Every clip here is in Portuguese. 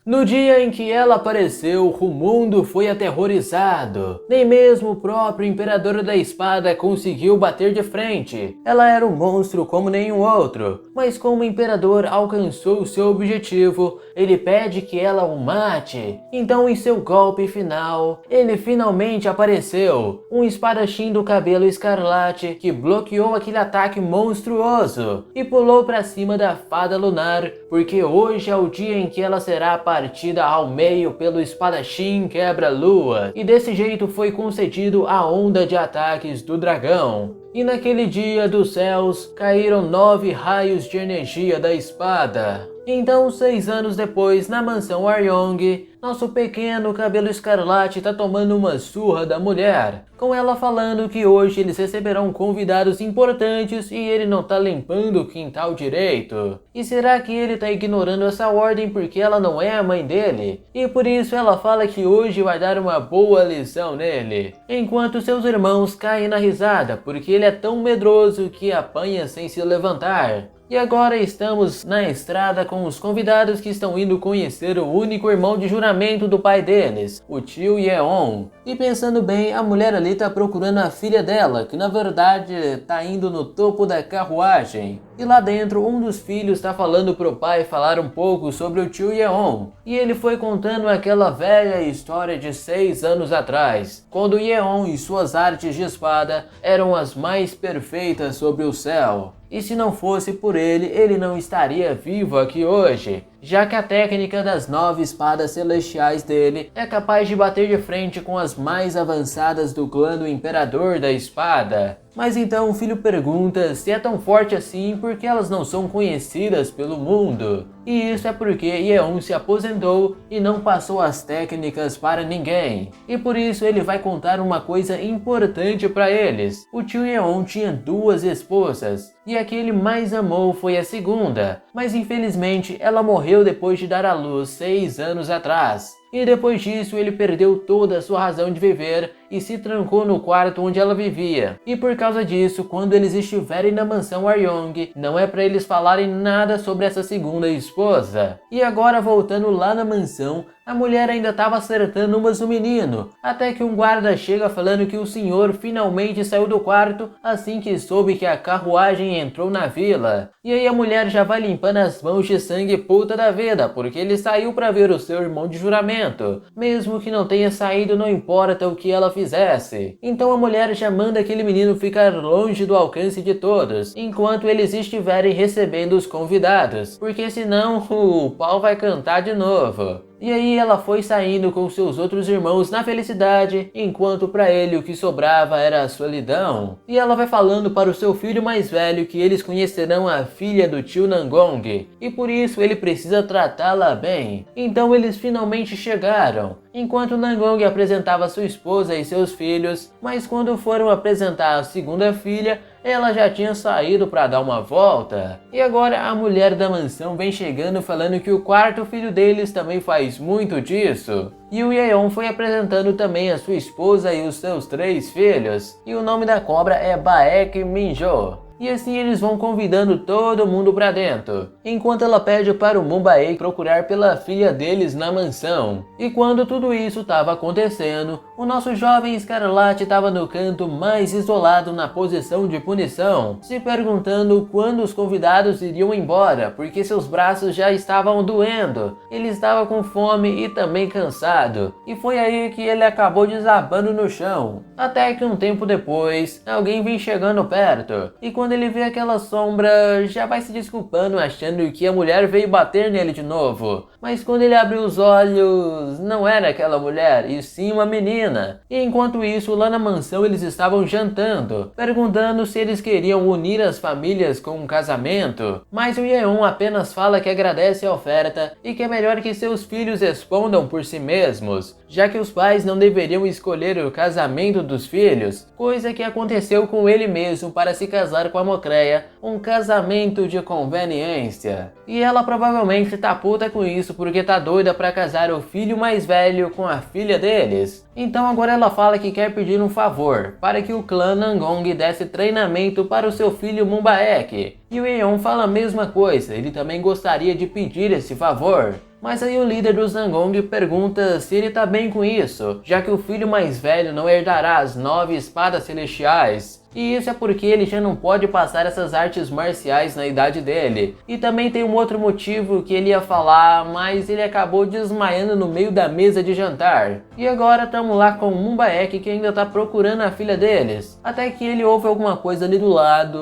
No dia em que ela apareceu, o mundo foi aterrorizado. Nem mesmo o próprio Imperador da Espada conseguiu bater de frente. Ela era um monstro como nenhum outro, mas como o Imperador alcançou seu objetivo, ele pede que ela o mate. Então, em seu golpe final, ele finalmente apareceu, um espadachim do cabelo escarlate que bloqueou aquele ataque monstruoso e pulou para cima da Fada Lunar, porque hoje é o dia em que ela será partida ao meio pelo espadachim quebra-lua, e desse jeito foi concedido a onda de ataques do dragão. E naquele dia dos céus caíram 9 raios de energia da espada. Então, 6 anos depois, na mansão Aryong, nosso pequeno cabelo escarlate tá tomando uma surra da mulher, com ela falando que hoje eles receberão convidados importantes e ele não tá limpando o quintal direito. E será que ele tá ignorando essa ordem porque ela não é a mãe dele? E por isso ela fala que hoje vai dar uma boa lição nele, enquanto seus irmãos caem na risada porque ele é tão medroso que apanha sem se levantar. E agora estamos na estrada com os convidados que estão indo conhecer o único irmão de juramento do pai deles, o tio Yeon. E pensando bem, a mulher ali tá procurando a filha dela, que na verdade tá indo no topo da carruagem. E lá dentro, um dos filhos tá falando pro pai falar um pouco sobre o tio Yeon. E ele foi contando aquela velha história de 6 anos atrás, quando Yeon e suas artes de espada eram as mais perfeitas sobre o céu. E se não fosse por ele não estaria vivo aqui hoje, já que a técnica das 9 espadas celestiais dele é capaz de bater de frente com as mais avançadas do clã do Imperador da Espada. Mas então o filho pergunta se é tão forte assim porque elas não são conhecidas pelo mundo. E isso é porque Yeon se aposentou e não passou as técnicas para ninguém. E por isso ele vai contar uma coisa importante para eles. O tio Yeon tinha 2 esposas, e a que ele mais amou foi a segunda, mas infelizmente ela morreu depois de dar à luz 6 anos atrás. E depois disso ele perdeu toda a sua razão de viver e se trancou no quarto onde ela vivia. E por causa disso, quando eles estiverem na mansão Aryong, não é pra eles falarem nada sobre essa segunda esposa. E agora voltando lá na mansão, a mulher ainda estava acertando umas no menino, até que um guarda chega falando que o senhor finalmente saiu do quarto assim que soube que a carruagem entrou na vila. E aí a mulher já vai limpando as mãos de sangue puta da vida, porque ele saiu pra ver o seu irmão de juramento. Mesmo que não tenha saído, não importa o que ela fizesse. Então a mulher já manda aquele menino ficar longe do alcance de todos, enquanto eles estiverem recebendo os convidados, porque senão o pau vai cantar de novo. E aí ela foi saindo com seus outros irmãos na felicidade, enquanto para ele o que sobrava era a solidão. E ela vai falando para o seu filho mais velho que eles conhecerão a filha do tio Nangong, e por isso ele precisa tratá-la bem. Então eles finalmente chegaram, enquanto Nangong apresentava sua esposa e seus filhos, mas quando foram apresentar a segunda filha, ela já tinha saído para dar uma volta. E agora a mulher da mansão vem chegando falando que o quarto filho deles também faz muito disso. E o Yeon foi apresentando também a sua esposa e os seus 3 filhos. E o nome da cobra é Baek Minjo. E assim eles vão convidando todo mundo pra dentro, enquanto ela pede para o Mumbae procurar pela filha deles na mansão. E quando tudo isso estava acontecendo, o nosso jovem Escarlate estava no canto mais isolado na posição de punição, se perguntando quando os convidados iriam embora, porque seus braços já estavam doendo, ele estava com fome e também cansado, e foi aí que ele acabou desabando no chão. Até que um tempo depois, alguém vem chegando perto, e quando ele vê aquela sombra, já vai se desculpando achando que a mulher veio bater nele de novo. Mas quando ele abriu os olhos, não era aquela mulher, e sim uma menina. E enquanto isso, lá na mansão eles estavam jantando, perguntando se eles queriam unir as famílias com um casamento. Mas o Yeon apenas fala que agradece a oferta e que é melhor que seus filhos respondam por si mesmos, já que os pais não deveriam escolher o casamento dos filhos, coisa que aconteceu com ele mesmo para se casar com a Mocreia, um casamento de conveniência. E ela provavelmente tá puta com isso porque tá doida pra casar o filho mais velho com a filha deles. Então agora ela fala que quer pedir um favor, para que o clã Nangong desse treinamento para o seu filho Mumbaek. E o Yeon fala a mesma coisa, ele também gostaria de pedir esse favor. Mas aí o líder dos Nangong pergunta se ele tá bem com isso, já que o filho mais velho não herdará as 9 espadas celestiais. E isso é porque ele já não pode passar essas artes marciais na idade dele. E também tem um outro motivo que ele ia falar, mas ele acabou desmaiando no meio da mesa de jantar. E agora estamos lá com o Mumbaek, que ainda tá procurando a filha deles. Até que ele ouve alguma coisa ali do lado,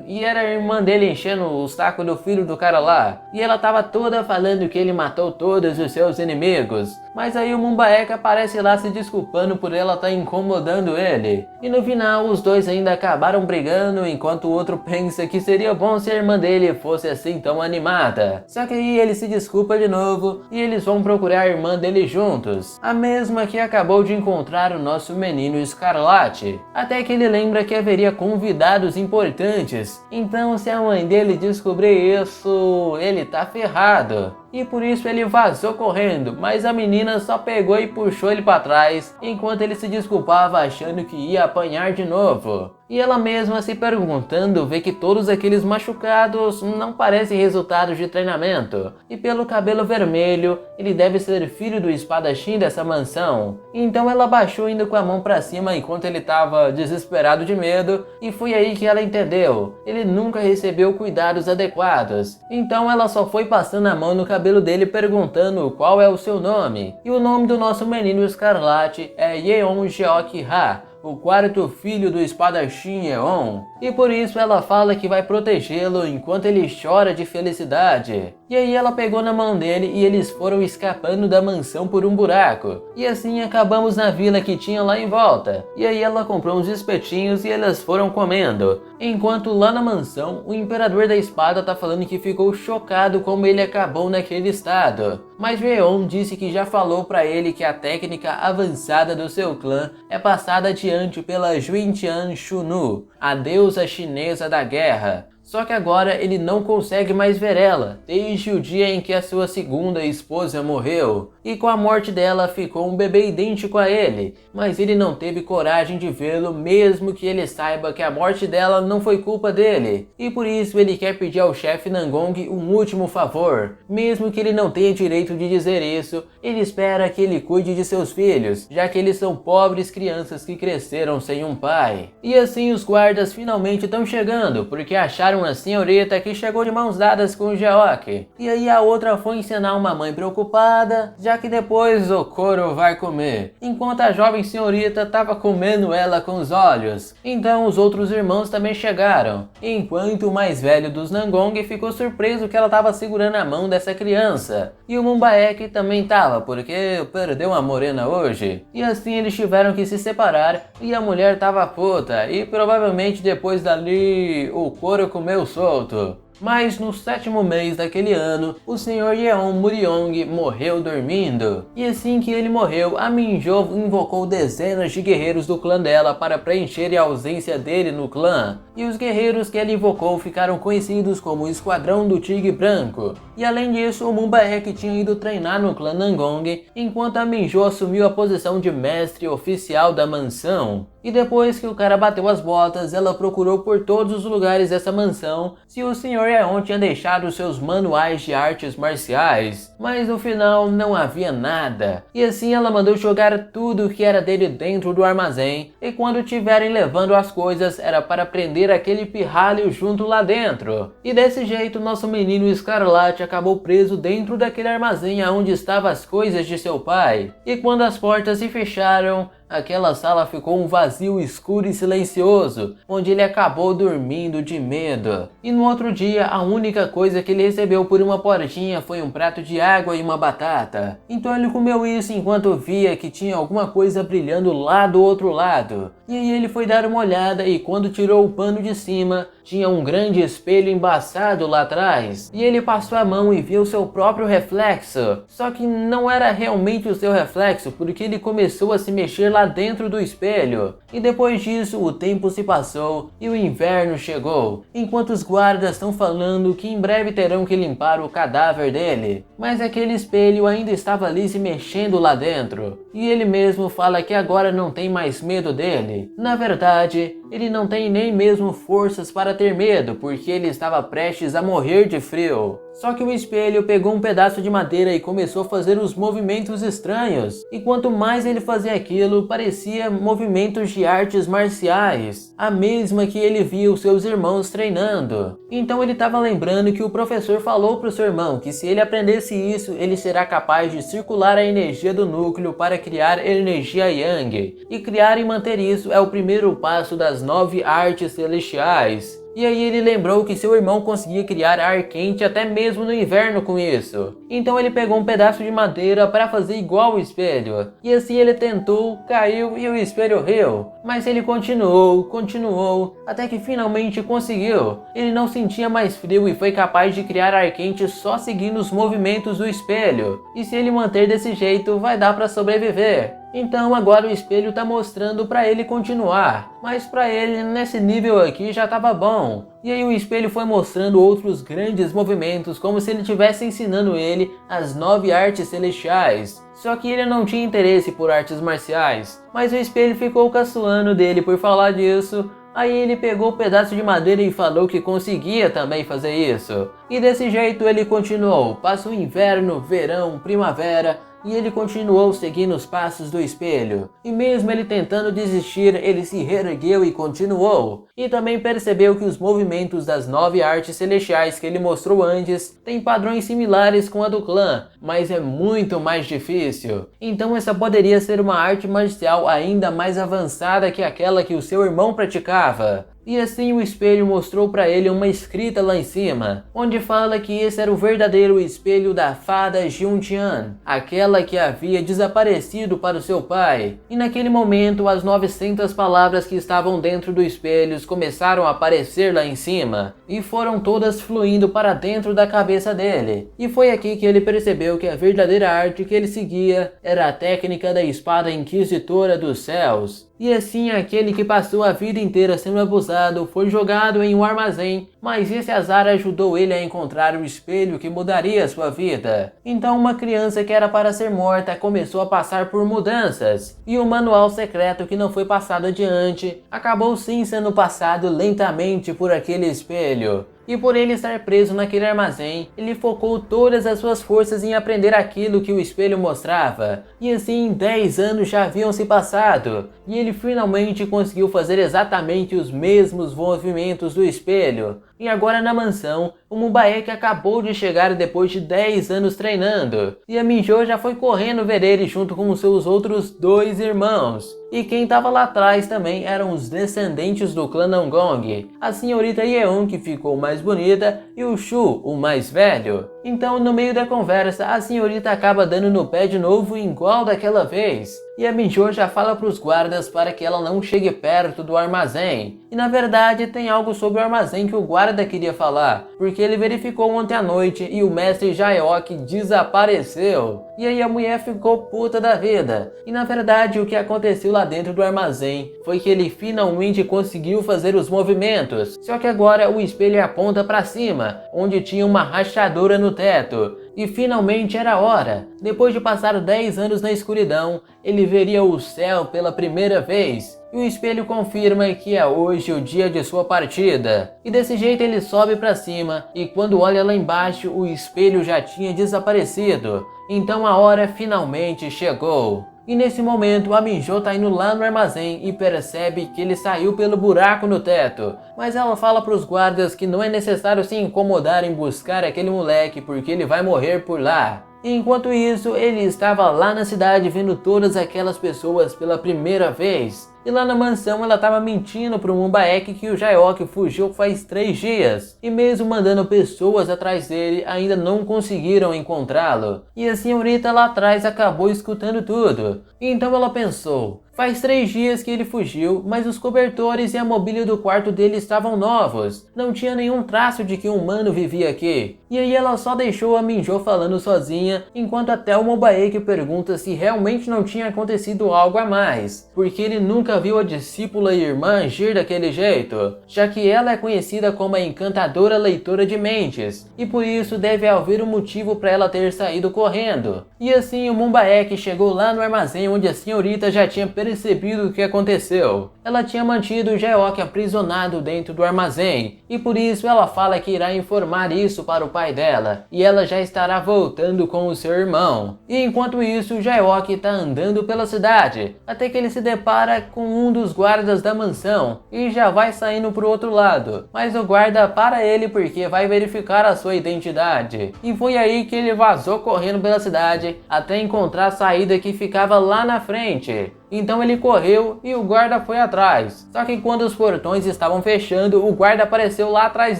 e era a irmã dele enchendo o saco do filho do cara lá. E ela tava toda falando que ele matou todos os seus inimigos. Mas aí o Mumbaek aparece lá se desculpando por ela estar incomodando ele. E no final os dois ainda acabaram brigando, enquanto o outro pensa que seria bom se a irmã dele fosse assim tão animada. Só que aí ele se desculpa de novo e eles vão procurar a irmã dele juntos, a mesma que acabou de encontrar o nosso menino Escarlate. Até que ele lembra que haveria convidados importantes, então se a mãe dele descobrir isso, ele tá ferrado. E por isso ele vazou correndo, mas a menina só pegou e puxou ele para trás, enquanto ele se desculpava achando que ia apanhar de novo. E ela mesma se perguntando vê que todos aqueles machucados não parecem resultados de treinamento. E pelo cabelo vermelho, ele deve ser filho do espadachim dessa mansão. Então ela baixou indo com a mão para cima enquanto ele estava desesperado de medo, e foi aí que ela entendeu. Ele nunca recebeu cuidados adequados. Então ela só foi passando a mão no cabelo dele perguntando qual é o seu nome. E o nome do nosso menino Escarlate é Yeon Jeok-ha, o quarto filho do espadachim Yeon, e por isso ela fala que vai protegê-lo enquanto ele chora de felicidade. E aí ela pegou na mão dele e eles foram escapando da mansão por um buraco. E assim acabamos na vila que tinha lá em volta. E aí ela comprou uns espetinhos e elas foram comendo. Enquanto lá na mansão, o Imperador da Espada tá falando que ficou chocado como ele acabou naquele estado. Mas Yeon disse que já falou pra ele que a técnica avançada do seu clã é passada adiante pela Juintian Shunu, a deusa chinesa da guerra. Só que agora ele não consegue mais ver ela, desde o dia em que a sua segunda esposa morreu. E com a morte dela ficou um bebê idêntico a ele, mas ele não teve coragem de vê-lo mesmo que ele saiba que a morte dela não foi culpa dele. E por isso ele quer pedir ao chefe Nangong um último favor. Mesmo que ele não tenha direito de dizer isso, ele espera que ele cuide de seus filhos, já que eles são pobres crianças que cresceram sem um pai. E assim os guardas finalmente estão chegando, porque acharam a senhorita que chegou de mãos dadas com o Jeok. E aí a outra foi ensinar uma mãe preocupada, já que depois o couro vai comer, enquanto a jovem senhorita estava comendo ela com os olhos. Então os outros irmãos também chegaram, enquanto o mais velho dos Nangong ficou surpreso que ela estava segurando a mão dessa criança. E o Mumbaek também estava, porque perdeu uma morena hoje. E assim eles tiveram que se separar e a mulher estava puta, e provavelmente depois dali o couro comeu solto. Mas no 7º mês daquele ano, o Sr. Yeon Muryong morreu dormindo. E assim que ele morreu, a Minjo invocou dezenas de guerreiros do clã dela para preencher a ausência dele no clã. E os guerreiros que ela invocou ficaram conhecidos como o Esquadrão do Tigre Branco. E além disso, o Mumbaek tinha ido treinar no clã Nangong, enquanto a Minjo assumiu a posição de mestre oficial da mansão. E depois que o cara bateu as botas, ela procurou por todos os lugares dessa mansão se o Sr. Yeon tinha deixado seus manuais de artes marciais, mas no final não havia nada. E assim ela mandou jogar tudo que era dele dentro do armazém, e quando tiverem levando as coisas era para prender aquele pirralho junto lá dentro. E desse jeito nosso menino Escarlate acabou preso dentro daquele armazém onde estavam as coisas de seu pai. E quando as portas se fecharam, aquela sala ficou um vazio escuro e silencioso, onde ele acabou dormindo de medo. E no outro dia, a única coisa que ele recebeu por uma portinha foi um prato de água e uma batata. Então ele comeu isso enquanto via que tinha alguma coisa brilhando lá do outro lado. E aí ele foi dar uma olhada e quando tirou o pano de cima, tinha um grande espelho embaçado lá atrás. E ele passou a mão e viu seu próprio reflexo. Só que não era realmente o seu reflexo, porque ele começou a se mexer lá dentro do espelho. E depois disso, o tempo se passou e o inverno chegou, enquanto os guardas estão falando que em breve terão que limpar o cadáver dele. Mas aquele espelho ainda estava ali se mexendo lá dentro. E ele mesmo fala que agora não tem mais medo dele. Na verdade, ele não tem nem mesmo forças para ter medo, porque ele estava prestes a morrer de frio. Só que o espelho pegou um pedaço de madeira e começou a fazer os movimentos estranhos. E quanto mais ele fazia aquilo, parecia movimentos de artes marciais, a mesma que ele via os seus irmãos treinando. Então ele estava lembrando que o professor falou para o seu irmão que se ele aprendesse isso, ele será capaz de circular a energia do núcleo para criar energia Yang. E criar e manter isso é o primeiro passo das 9 artes celestiais. E aí ele lembrou que seu irmão conseguia criar ar quente até mesmo no inverno com isso. Então ele pegou um pedaço de madeira para fazer igual o espelho. E assim ele tentou, caiu e o espelho riu. Mas ele continuou, até que finalmente conseguiu. Ele não sentia mais frio e foi capaz de criar ar quente só seguindo os movimentos do espelho. E se ele manter desse jeito, vai dar para sobreviver. Então agora o espelho está mostrando para ele continuar, mas para ele nesse nível aqui já estava bom. E aí o espelho foi mostrando outros grandes movimentos, como se ele estivesse ensinando ele as 9 artes celestiais. Só que ele não tinha interesse por artes marciais, mas o espelho ficou caçoando dele por falar disso. Aí ele pegou um pedaço de madeira e falou que conseguia também fazer isso. E desse jeito ele continuou, passou inverno, verão, primavera, e ele continuou seguindo os passos do espelho. E mesmo ele tentando desistir, ele se reergueu e continuou. E também percebeu que os movimentos das 9 artes celestiais que ele mostrou antes têm padrões similares com a do clã, mas é muito mais difícil. Então essa poderia ser uma arte marcial ainda mais avançada que aquela que o seu irmão praticava. E assim o espelho mostrou para ele uma escrita lá em cima, onde fala que esse era o verdadeiro espelho da fada Juntian, aquela que havia desaparecido para o seu pai. E naquele momento as 900 palavras que estavam dentro do espelho começaram a aparecer lá em cima, e foram todas fluindo para dentro da cabeça dele. E foi aqui que ele percebeu que a verdadeira arte que ele seguia era a técnica da espada inquisitora dos céus. E assim aquele que passou a vida inteira sendo abusado foi jogado em um armazém, mas esse azar ajudou ele a encontrar o espelho que mudaria sua vida. Então uma criança que era para ser morta começou a passar por mudanças, e o manual secreto que não foi passado adiante acabou sim sendo passado lentamente por aquele espelho. E por ele estar preso naquele armazém, ele focou todas as suas forças em aprender aquilo que o espelho mostrava. E assim 10 anos já haviam se passado, e ele finalmente conseguiu fazer exatamente os mesmos movimentos do espelho. E agora na mansão, o Mubaek acabou de chegar depois de 10 anos treinando, e a Minjo já foi correndo ver ele junto com os seus outros 2 irmãos. E quem estava lá atrás também eram os descendentes do clã Nongong, a senhorita Yeon, que ficou mais bonita, e o Shu, o mais velho. Então no meio da conversa, a senhorita acaba dando no pé de novo igual daquela vez. E a Minjo já fala para os guardas para que ela não chegue perto do armazém. E na verdade tem algo sobre o armazém que o guarda queria falar, porque ele verificou ontem à noite e o mestre Jaeok desapareceu. E aí a mulher ficou puta da vida. E na verdade o que aconteceu lá dentro do armazém foi que ele finalmente conseguiu fazer os movimentos. Só que agora o espelho aponta para cima, onde tinha uma rachadura no teto. E finalmente era a hora. Depois de passar 10 anos na escuridão, ele veria o céu pela primeira vez. E o espelho confirma que é hoje o dia de sua partida. E desse jeito ele sobe para cima, e quando olha lá embaixo, o espelho já tinha desaparecido. Então a hora finalmente chegou. E nesse momento a Minjo tá indo lá no armazém e percebe que ele saiu pelo buraco no teto. Mas ela fala para os guardas que não é necessário se incomodar em buscar aquele moleque porque ele vai morrer por lá. E enquanto isso, ele estava lá na cidade vendo todas aquelas pessoas pela primeira vez. E lá na mansão ela estava mentindo para o Mubaek que o Jaeok fugiu faz 3 dias. E mesmo mandando pessoas atrás dele, ainda não conseguiram encontrá-lo. E a senhorita lá atrás acabou escutando tudo. Então ela pensou, faz 3 dias que ele fugiu, mas os cobertores e a mobília do quarto dele estavam novos. Não tinha nenhum traço de que um humano vivia aqui. E aí ela só deixou a Minjo falando sozinha, enquanto até o Mubaek pergunta se realmente não tinha acontecido algo a mais. Porque ele nunca nunca viu a discípula e irmã agir daquele jeito, já que ela é conhecida como a encantadora leitora de mentes, e por isso deve haver um motivo para ela ter saído correndo. E assim o Mumbaek chegou lá no armazém onde a senhorita já tinha percebido o que aconteceu. Ela tinha mantido o Jae-ok aprisionado dentro do armazém, e por isso ela fala que irá informar isso para o pai dela, e ela já estará voltando com o seu irmão. E enquanto isso, o Jae-ok está andando pela cidade, até que ele se depara com um dos guardas da mansão, e já vai saindo pro outro lado, mas o guarda para ele porque vai verificar a sua identidade. E foi aí que ele vazou correndo pela cidade, até encontrar a saída que ficava lá na frente. Então ele correu e o guarda foi atrás. Só que quando os portões estavam fechando, o guarda apareceu lá atrás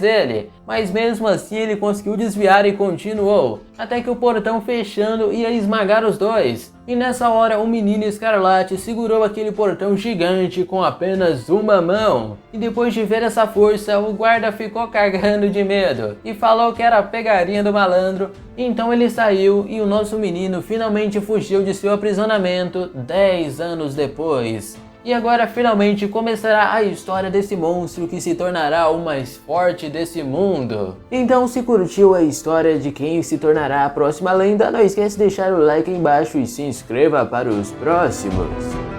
dele. Mas mesmo assim ele conseguiu desviar e continuou, até que o portão fechando ia esmagar os dois. E nessa hora o menino Escarlate segurou aquele portão gigante com apenas uma mão. E depois de ver essa força, o guarda ficou cagando de medo e falou que era a pegadinha do malandro. Então ele saiu e o nosso menino finalmente fugiu de seu aprisionamento 10 anos depois. E agora finalmente começará a história desse monstro que se tornará o mais forte desse mundo. Então se curtiu a história de quem se tornará a próxima lenda, não esquece de deixar o like aí embaixo e se inscreva para os próximos.